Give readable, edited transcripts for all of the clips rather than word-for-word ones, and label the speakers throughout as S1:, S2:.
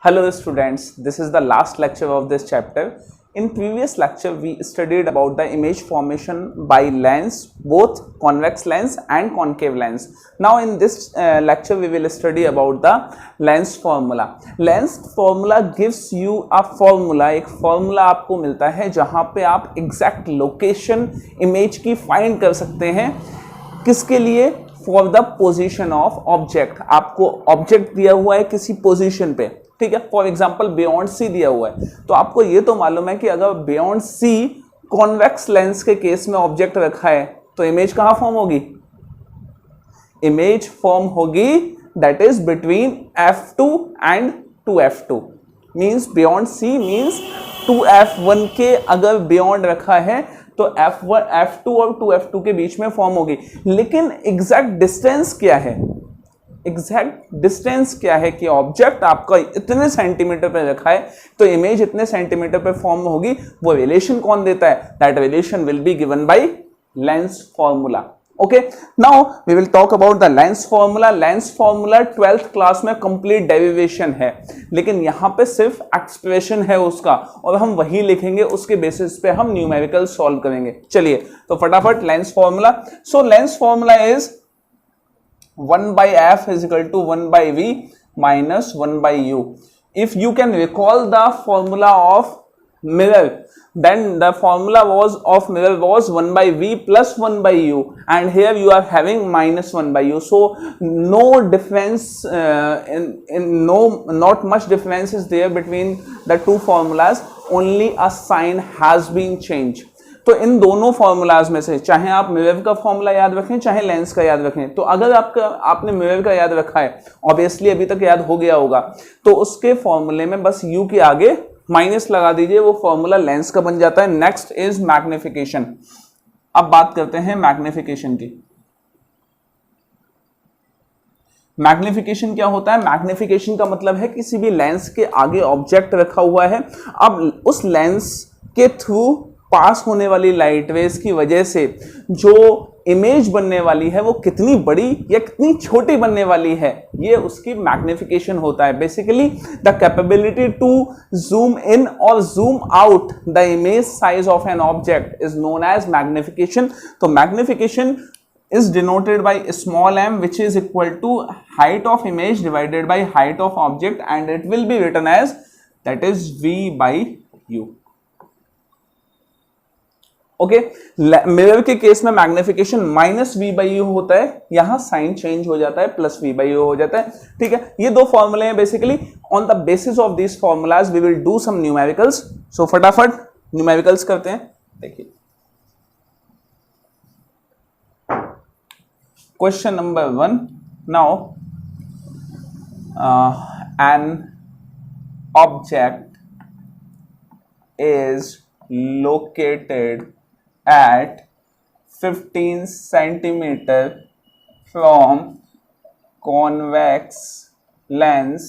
S1: Hello students, this is the last lecture of this chapter. In previous lecture we studied about the image formation by lens, both convex lens and concave lens. Now in this lecture we will study about the lens formula. Lens formula gives you a formula, एक formula आपको मिलता है जहां पे आप exact location image की find कर सकते हैं. किसके लिए? For the position of object. आपको ऑब्जेक्ट दिया हुआ है किसी पोजीशन पे, ठीक है. फॉर एग्जांपल बियॉन्ड सी दिया हुआ है, तो आपको ये तो मालूम है कि अगर बियॉन्ड सी कॉन्वेक्स लेंस के केस में ऑब्जेक्ट रखा है तो इमेज कहां फॉर्म होगी? इमेज फॉर्म होगी that is between f2 and 2f2. Means beyond C means 2f1 के अगर बियॉन्ड रखा है तो f2 और 2f2 के बीच में फॉर्म होगी. लेकिन एग्जैक्ट डिस्टेंस क्या है? एग्जैक्ट डिस्टेंस क्या है कि ऑब्जेक्ट आपका इतने सेंटीमीटर पे रखा है तो इमेज इतने सेंटीमीटर पे फॉर्म होगी. वो रिलेशन कौन देता है? That relation will be given by lens formula. Okay, now we will talk about the lens formula. Lens formula 12th class में complete derivation है, लेकिन यहाँ पे सिर्फ एक्सप्रेशन है उसका और हम वही लिखेंगे, उसके बेसिस पे हम न्यूमेरिकल सॉल्व करेंगे. चलिए तो फटाफट lens formula. So lens formula is 1 by f is equal to 1 by v minus 1 by u. If you can recall the formula of mirror, then the formula of mirror was 1 by v plus 1 by u, and here you are having minus 1 by u. So no difference not much difference is there between the two formulas, only a sign has been changed. तो इन दोनों formulas में से चाहे आप mirror का formula याद रखें चाहे लेंस का याद रखें, तो अगर आपने मिरर का याद रखा है, ऑब्वियसली अभी तक याद हो गया होगा, तो उसके फॉर्मूले में बस u के आगे माइनस लगा दीजिए, वो फॉर्मूला लेंस का बन जाता है. Next is magnification. अब बात करते हैं मैग्निफिकेशन की. मैग्निफिकेशन क्या होता है? मैग्निफिकेशन का मतलब है किसी भी लेंस के आगे ऑब्जेक्ट रखा हुआ है, अब उस लेंस के थ्रू पास होने वाली लाइट रेज की वजह से जो इमेज बनने वाली है वो कितनी बड़ी या कितनी छोटी बनने वाली है, ये उसकी मैग्निफिकेशन होता है. Basically the capability to zoom in और zoom out the image size of an object is known as magnification. तो magnification is denoted by small m, which is equal to height of image divided by height of object, and it will be written as that is v by u. Okay, mirror के case में magnification minus V by U होता है, यहां sign change हो जाता है, plus we by you हो जाता है. ठीक है, ये दो फॉर्मूले हैं. Basically on the basis of this formulas we will do some numericals. सो फटाफट न्यूमेरिकल्स करते हैं. देखिए question number 1. Now an object is located at 15 centimeter from convex lens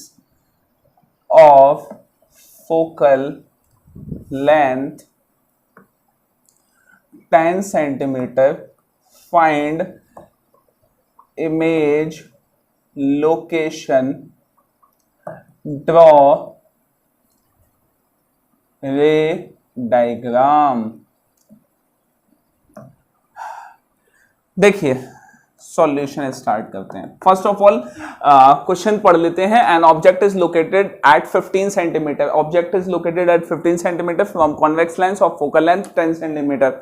S1: of focal length 10 centimeter. Find image location. Draw ray diagram. देखिए solution start करते हैं. First of all question पढ़ लेते हैं. An object is located at 15 centimetre. Object is located at 15 centimetre from convex lens of focal length 10 centimetre.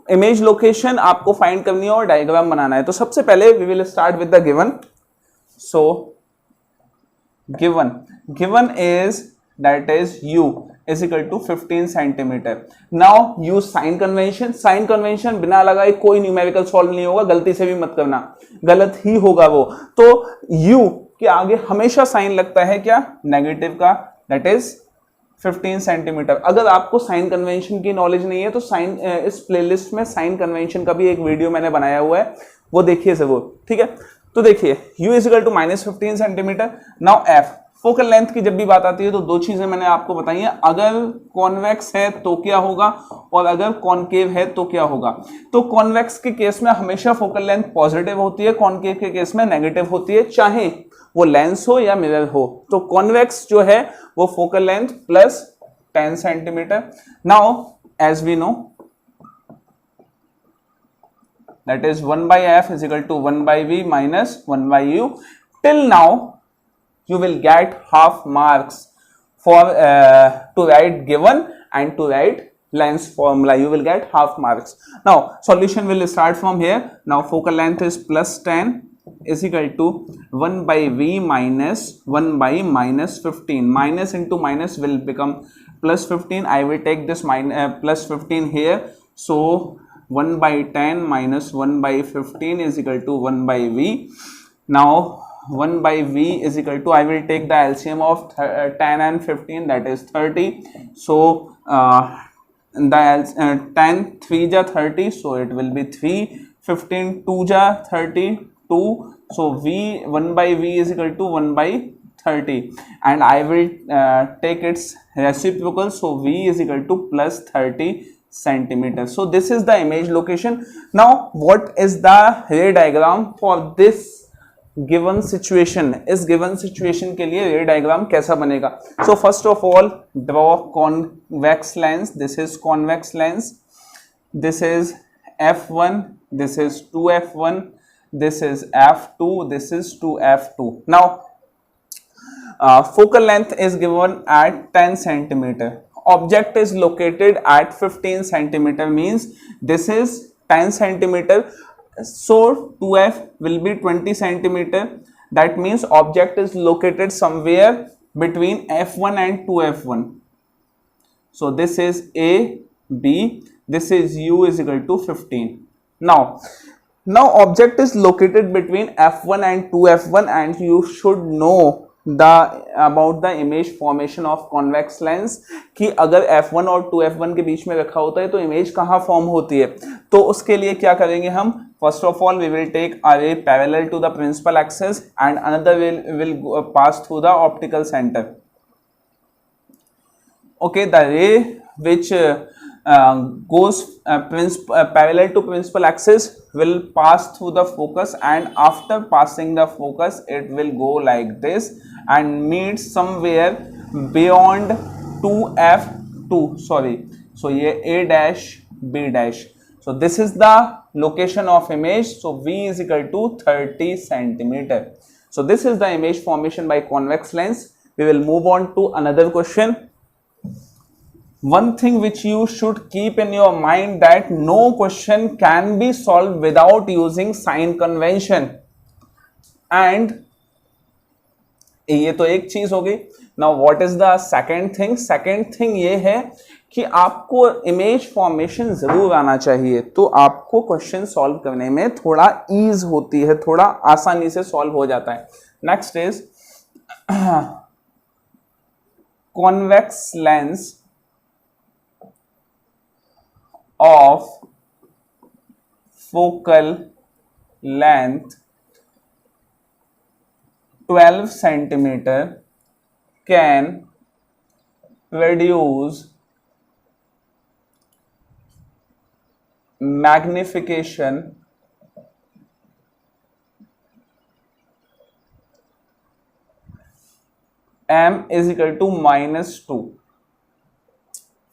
S1: Image location आपको find करनी है और डायग्राम बनाना है. तो सबसे पहले we will start with the given. So given is that is u is equal to 15 centimetre. Now use sign convention. Sign convention बिना लगाए कोई न्यूमेरिकल सॉल्व नहीं होगा, गलती से भी मत करना, गलत ही होगा वो. तो u के आगे हमेशा साइन लगता है क्या? नेगेटिव का, दैट इज 15 सेंटीमीटर. अगर आपको साइन कन्वेंशन की नॉलेज नहीं है तो साइन इस प्लेलिस्ट में साइन कन्वेंशन का भी एक वीडियो मैंने बनाया हुआ है, वो देखिए जरूर. ठीक है, तो देखिए u is equal to -15 centimetre. Now f focal length की जब भी बात आती है तो दो चीजें मैंने आपको बताई हैं, अगर कॉन्वेक्स है तो क्या होगा और अगर कॉनकेव है तो क्या होगा। तो कॉन्वेक्स के केस में हमेशा फोकल लेंथ पॉजिटिव होती है, कॉनकेव के केस में नेगेटिव होती है, चाहे वो लेंस हो या मिरर हो। तो कॉन्वेक्स जो है वो focal length plus 10 centimetre. Now as we know that is 1 by f is equal to 1 by v minus 1 by u. Till now you will get half marks for to write given and to write length formula. You will get half marks. Now solution will start from here. Now focal length is plus 10 is equal to 1 by v minus 1 by minus 15. Minus into minus will become plus 15. I will take this plus 15 here. So 1 by 10 minus 1 by 15 is equal to 1 by v. Now 1 by v is equal to, I will take the LCM of 10 and 15, that is 30. So the 10 3 ja 30, so it will be 3. 15 2 ja 32, so v 1 by v is equal to 1 by 30, and I will take its reciprocal, so v is equal to plus 30 centimeter. So this is the image location. Now what is the ray diagram for this given situation? इस given situation के लिए ray diagram कैसा बनेगा? So first of all draw convex lens. This is convex lens. This is f1. This is 2f1. This is f2. This is 2f2. Now focal length is given at 10 centimeter. Object is located at 15 centimeter, means this is 10 centimeter, so 2f will be 20 centimeter. That means object is located somewhere between f1 and 2f1. So this is a, b, this is u is equal to 15. Now object is located between f1 and 2f1, and you should know about the image formation of convex lens, कि अगर f1 और 2f1 के बीच में रखा होता है तो image कहाँ फॉर्म होती है। तो उसके लिए क्या करेंगे हम, first of all we will take a ray parallel to the principal axis and another will pass through the optical centre. Okay, the ray which goes parallel to principal axis will pass through the focus, and after passing the focus it will go like this and meet somewhere beyond 2f2, sorry, so ये a dash b dash. So this is the location of image. So v is equal to 30 centimeter. So this is the image formation by convex lens. We will move on to another question. One thing which you should keep in your mind, that no question can be solved without using sign convention. And ये तो एक चीज हो गई. Now what is the second thing? Second thing ये है कि आपको इमेज फॉर्मेशन जरूर आना चाहिए, तो आपको क्वेश्चन सॉल्व करने में थोड़ा ईज होती है, थोड़ा आसानी से सॉल्व हो जाता है. Next is convex lens of focal length 12 centimeter can produce magnification m is equal to -2.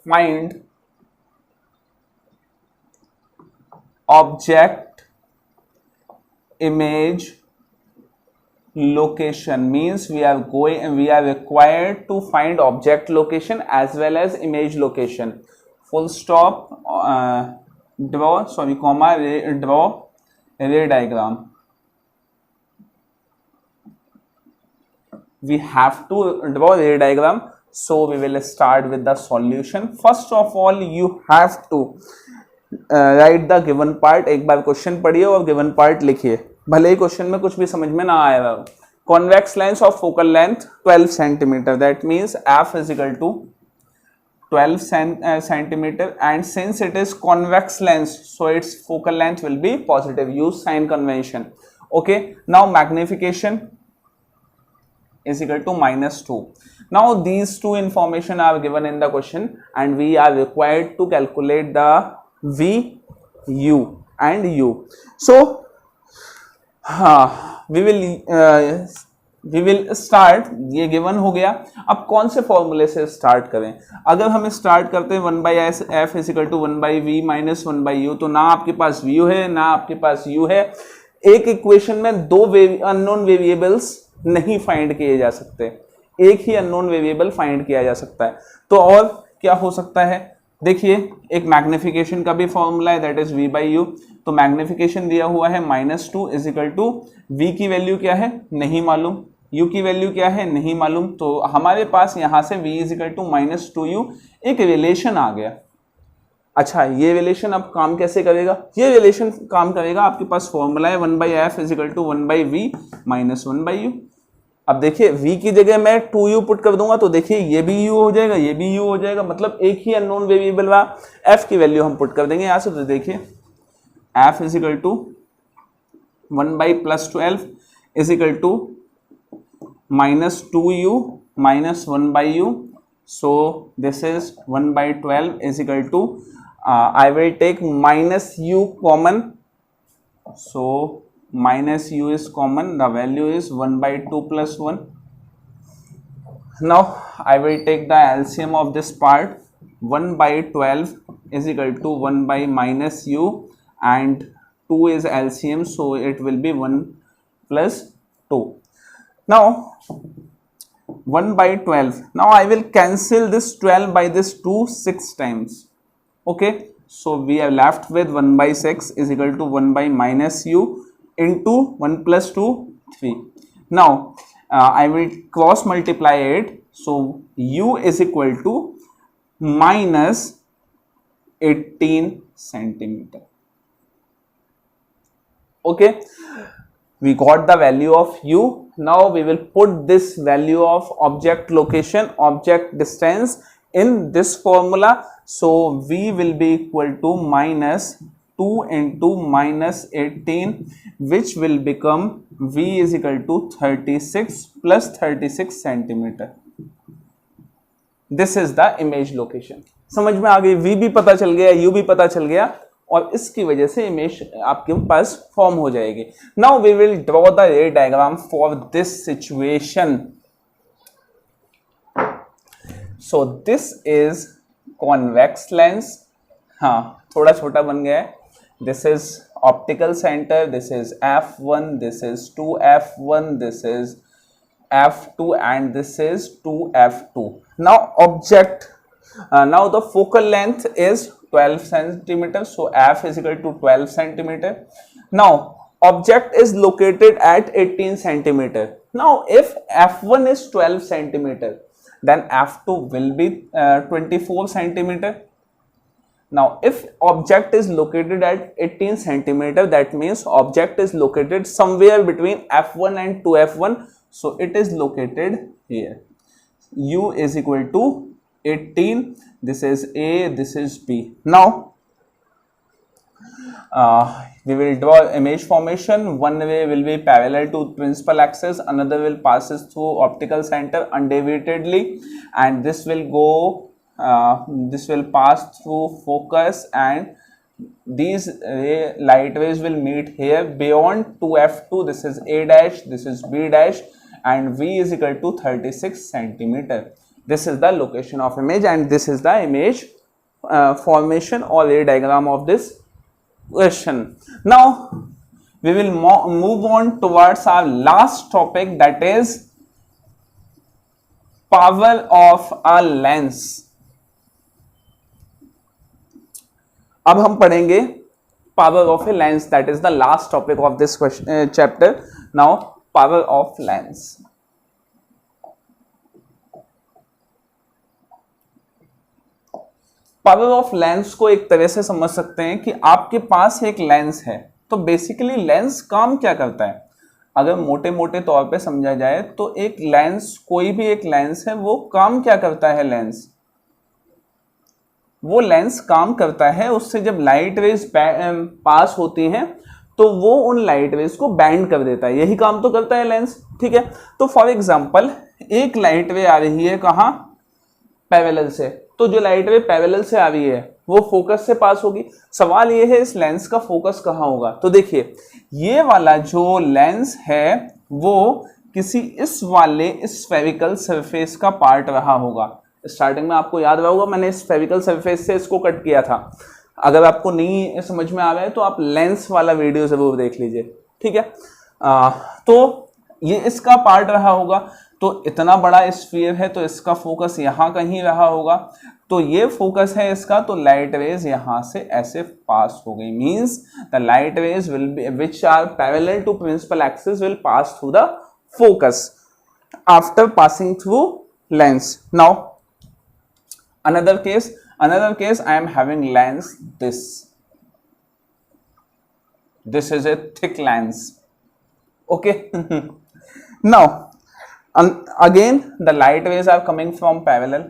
S1: Find object image location, means we are required to find object location as well as image location. Full stop. Comma, draw ray diagram. We have to draw ray diagram, so we will start with the solution. First of all you have to right the given part. एक बार question पढ़िए और given part लिखिए, भले ही question में कुछ भी समझ में ना आएगा. Convex lens of focal length 12 centimetre, that means f is equal to 12 centimeter, and since it is convex lens, so its focal length will be positive. Use sign convention. Okay, now magnification is equal to -2. Now these two information are given in the question and we are required to calculate the v, u and u. So we will start, ये given हो गया. अब कौन से फॉर्मूले से start करें? अगर हम स्टार्ट करते हैं 1/f is equal to 1/v minus 1/u, तो ना आपके पास v है ना आपके पास u है. एक इक्वेशन में दो अननोन वेरिएबल्स नहीं फाइंड किए जा सकते, एक ही अननोन वेरिएबल फाइंड किया जा सकता है. तो और क्या हो सकता है? देखिए, एक मैग्निफिकेशन का भी फॉर्मूला है, that is v by you. तो मैग्निफिकेशन दिया हुआ है -2 इज इक्वल टू v की वैल्यू क्या है नहीं मालूम, u की वैल्यू क्या है नहीं मालूम. तो हमारे पास यहां से v is equal to -2u एक रिलेशन आ गया. अच्छा, ये रिलेशन अब काम कैसे करेगा? ये रिलेशन काम करेगा, आपके पास फॉर्मूला है 1/f is equal to 1/v minus 1/u. अब देखिए, v की जगह मैं 2u पुट कर दूंगा तो देखिए ये भी u हो जाएगा, ये भी u हो जाएगा, मतलब एक ही अननोन वेरिएबल का f की वैल्यू हम पुट कर देंगे यहां से. तो देखिए f is equal to 1/+12 is equal to -2u minus 1/u. So this is 1/12 is equal to I will take -u common. So -u is common. The value is 1/2 plus 1. Now I will take the LCM of this part. 1/12 is equal to 1/-u and 2 is LCM, so it will be 1 plus 2. Now 1/12. Now I will cancel this 12 by this 2 6 times. Okay, so we are left with 1/6 is equal to 1/-u into 1 plus 2 3. Now I will cross multiply it. So u is equal to -18 centimeter. Okay, we got the value of u. Now we will put this value of object location, object distance in this formula. So v will be equal to -2 into -18, which will become v is equal to 36 plus 36 centimeter. This is the image location. समझ में आ गई? v भी पता चल गया, u भी पता चल गया और इसकी वजह से इमेज आपके पास फॉर्म हो जाएगी. Now we will draw the ray diagram for this situation. So this is convex lens. हाँ, थोड़ा छोटा बन गया है. This is optical centre, this is f1, this is 2f1, this is f2 and this is 2f2. Now object, now the focal length is 12 centimeter, so f is equal to 12 centimeter. Now object is located at 18 centimeter. Now if f1 is 12 centimeter, then f2 will be 24 centimeter. Now if object is located at 18 centimeter, that means object is located somewhere between f1 and 2f1, so it is located here. U is equal to 18. This is A, this is B. Now we will draw image formation. One way will be parallel to principal axis, another will passes through optical center undeviatedly, and this will go this will pass through focus, and these light rays will meet here beyond 2f2. This is A dash, this is B dash, and V is equal to 36 centimeter. This is the location of image and this is the image formation or ray diagram of this question. Now we will move on towards our last topic, that is power of a lens. अब हम पढ़ेंगे power of a lens. That is the last topic of this question chapter. Now power of lens. Power of lens को एक तरह से समझ सकते हैं कि आपके पास एक लेंस है, तो बेसिकली लेंस काम क्या करता है? अगर मोटे मोटे तौर पे समझा जाए तो एक लेंस, कोई भी एक लेंस है, वो काम क्या करता है? वो लेंस काम करता है, उससे जब लाइट रेज पास होती हैं तो वो उन लाइट वेव्स को बैंड कर देता है, यही काम तो करता है लेंस, ठीक है। तो फॉर एग्जांपल एक लाइट वे आ रही है कहाँ, पैरेलल से, तो जो लाइट वे पैरेलल से आ रही है वो फोकस से पास होगी। सवाल ये है इस लेंस का फोकस कहाँ होगा, तो देखिए ये वाला जो लेंस है वो किसी इस वाले स्फेरिकल सरफेस का पार्ट रहा होगा। स्टार्टिंग में आपको याद रहा होगा मैंने स्फेरिकल सरफेस से इसको कट किया था। अगर आपको नहीं समझ में आ रहा है तो आप लेंस वाला वीडियो जरूर देख लीजिए, ठीक है। तो ये इसका पार्ट रहा होगा, तो इतना बड़ा स्फीयर है तो इसका फोकस यहाँ कहीं रहा होगा, तो ये फोकस है इसका, तो लाइट रेज यहाँ से ऐसे पास हो गई। Means the light rays will be which are parallel to principal axis will pass through the focus after passing through lens. Now another case I am having lens this is a thick lens, okay. Now again the light rays are coming from parallel,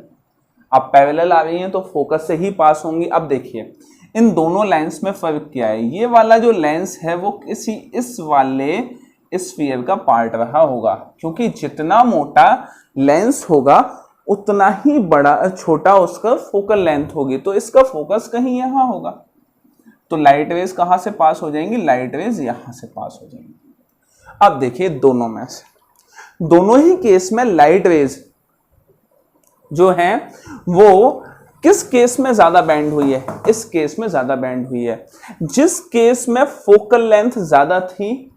S1: अब parallel आ रही हैं तो focus से ही पास होंगी। अब देखिए इन दोनों lens में फर्क क्या है, ये वाला जो लेंस है वो किसी इस वाले स्फीयर का पार्ट रहा होगा, क्योंकि जितना मोटा लेंस होगा उतना ही बड़ा छोटा उसका फोकल लेंथ होगी, तो इसका फोकस कहीं यहाँ होगा। तो लाइट रेज कहाँ से पास हो जाएंगी, लाइट रेज यहाँ से पास हो जाएंगी। अब देखिए दोनों में से दोनों ही केस में लाइट रेज जो है वो किस केस में ज्यादा बैंड हुई है, इस केस में ज्यादा बैंड हुई है। जिस केस में फोकल लेंथ ज्यादा थी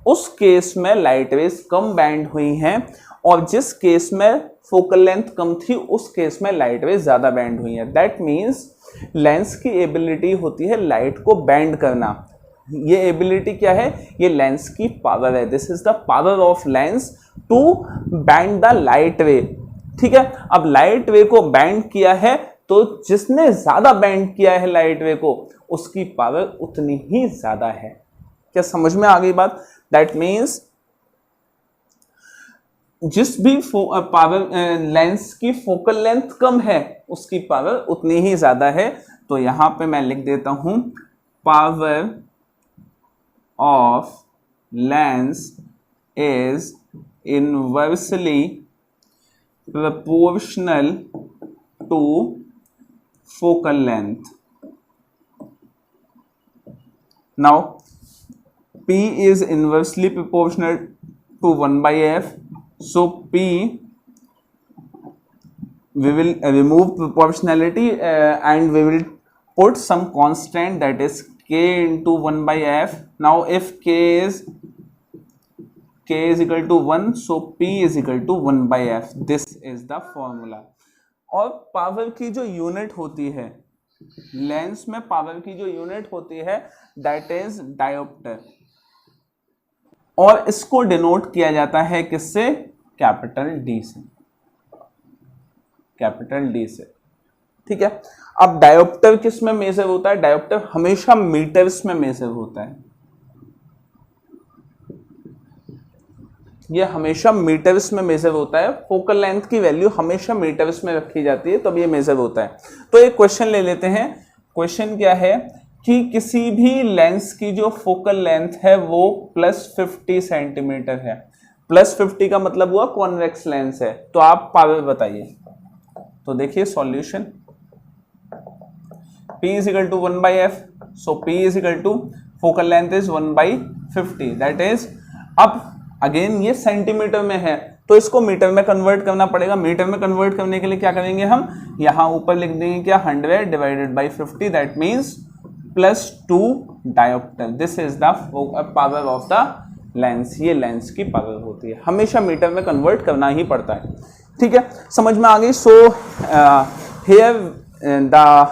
S1: उस केस में लाइट रेज कम बैंड हुई हैं, और जिस केस में फोकल लेंथ कम थी उस केस में लाइट रेज ज्यादा बैंड हुई है। दैट मींस लेंस की एबिलिटी होती है लाइट को बैंड करना। ये एबिलिटी क्या है, ये लेंस की पावर है। This is the power of lens to bend the light ray, ठीक है। अब लाइट रे को बैंड किया है तो जिसने ज्यादा बैंड किया है लाइट रे को उसकी पावर उतनी ही ज्यादा है। क्या समझ में आ गई बात? दैट मीन्स जिस भी पावर लेंस की फोकल लेंथ कम है उसकी पावर उतनी ही ज्यादा है। तो यहां पे मैं लिख देता हूं power of lens is inversely proportional to focal length. Now P is inversely proportional to 1 by f. So P, we will remove proportionality and we will put some constant that is k into 1 by f. Now if k is equal to 1, so P is equal to 1 by f. This is the formula. और power की जो unit होती है lens में, power की जो unit होती है दैट इज डायोप्टर, और इसको डिनोट किया जाता है किससे, कैपिटल डी से, कैपिटल डी से, ठीक है। अब डायोप्टर किस में मेजर होता है, डायोप्टर हमेशा मीटर्स में मेजर होता है, ये हमेशा मीटर्स में मेजर होता है। फोकल लेंथ की वैल्यू हमेशा मीटर्स में रखी जाती है तब ये मेजर होता है। तो एक क्वेश्चन ले लेते हैं। क्वेश्चन क्या है कि किसी भी लेंस की जो फोकल लेंथ है वो +50 सेंटीमीटर है। +50 का मतलब हुआ कॉन्वेक्स लेंस है। तो आप पावर बताइए। तो देखिए solution, P is equal to 1/f, so P is equal to focal length is 1/50, that is, अब अगेन ये सेंटीमीटर में है तो इसको मीटर में कन्वर्ट करना पड़ेगा। मीटर में कन्वर्ट करने के लिए क्या करेंगे हम, यहाँ ऊपर लिख देंगे क्या 100 divided by 50, that means +2 dioptre. This is the power of the lens. ये लेंस की पावर होती है, हमेशा मीटर में कन्वर्ट करना ही पड़ता है, ठीक है। समझ में आ गई। So here the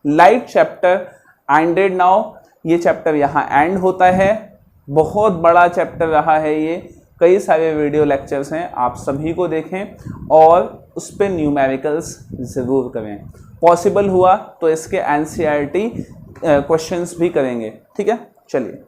S1: light chapter ended now. ये चैप्टर यहाँ एंड होता है। बहुत बड़ा चैप्टर रहा है ये, कई सारे वीडियो लेक्चर्स हैं, आप सभी को देखें और उस पर न्यूमेरिकल्स ज़रूर करें। पॉसिबल हुआ तो इसके NCERT क्वेश्चंस भी करेंगे, ठीक है। चलिए।